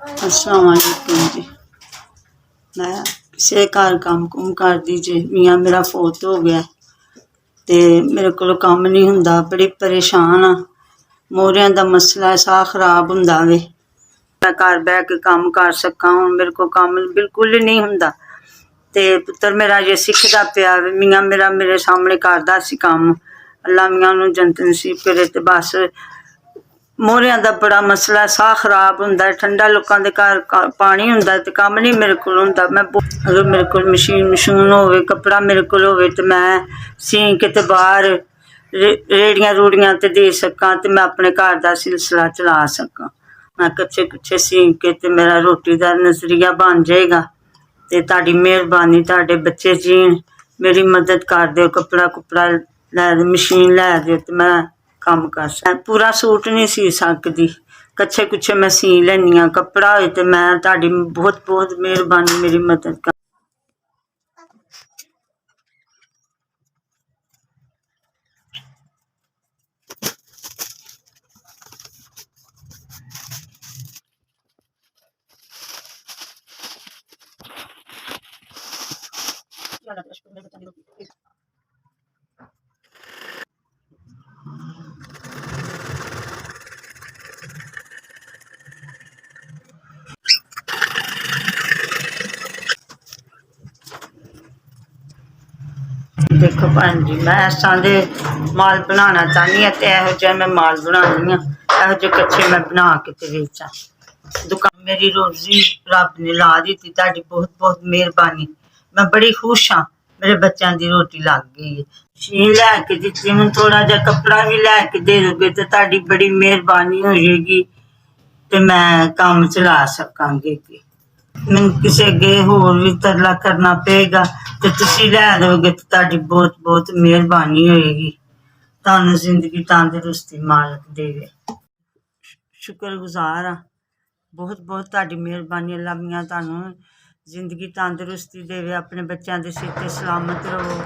अस्सलाम वालेकुम जी। मैं किसी घर काम कुम करदी जे, मियाँ मेरा फौत हो गया ते मेरे कोलों कम्म नहीं हुंदा, बड़ी परेशान हाँ। मोहरियां दा मसला, साह खराब हुंदा वे। मैं घर बह के कम्म कर सकां, हुण मेरे कोल कम्म बिल्कुल ही नहीं हुंदा ते पुत्तर मेरा जे सिखदा पिया वे। मियाँ मेरा मेरे सामने करदा सी कम्म, अल्लाह मियाँ नूं जन्नत नसीब करे ते बस मोहरियां दा बड़ा मसला, साह खराब हुंदा है। ठंडा लोकां दे घर पानी हुंदा ते कम्म नहीं मेरे कोल हुंदा। मैं अगर मेरे कोल मशीन मशून होवे, कपड़ा मेरे कोल होवे ते मैं सी के ते बाहर रेहड़ियां रूड़ियां ते दे सकां ते मैं अपने घर दा सिलसिला चला सकां। मैं कच्चे कुच्छे सी के ते मेरा रोटी दा नजरिया बन जाएगा ते तुहाडी मेहरबानी, तुहाडे बच्चे जीण, मेरी मदद कर दिओ। कपड़ा कुपड़ा लै मशीन लै दिओ ते मैं कम्म कर सकां। पूरा सूट नहीं सी सकदी, कच्चे कुच्छे मैं सी लैन्नी आं। कपड़ा होए ते मैं तुहाडी बहुत बहुत मेहरबानी, मेरी मदद कर। देखो भैन जी, मैं इस तरह दे माल बनाना चाहनी हाँ ते इहो जिहा मैं माल बनानी हाँ। इहो जे कच्चे मैं बना के ते बेचां। दुकान मेरी रोजी रब ने ला दी थी, तुहाडी बहुत बहुत मेहरबानी। मैं बड़ी खुश हाँ, मेरे बच्चों की रोटी लग गई है। मशीन लैके दित्ती, हुण थोड़ा जिहा कपड़ा भी लैके दे दोगे तो तुहाडी बड़ी मेहरबानी हो जाएगी ते मैं कम्म चला सकांगी। मैनूं किसे अगे होर भी तरला करना पेगा ते तुसीं लै दोगे तो तुहाडी बहुत बहुत मेहरबानी होएगी। तुहानूं जिंदगी तंदरुस्ती मालक देवे। शुक्रगुजार हाँ, बहुत बहुत तुहाडी मेहरबानी। अल्लाह मियाँ तुहानूं जिंदगी तंदरुस्ती देवे, अपने बच्चों के सिर ते सलामत रहो।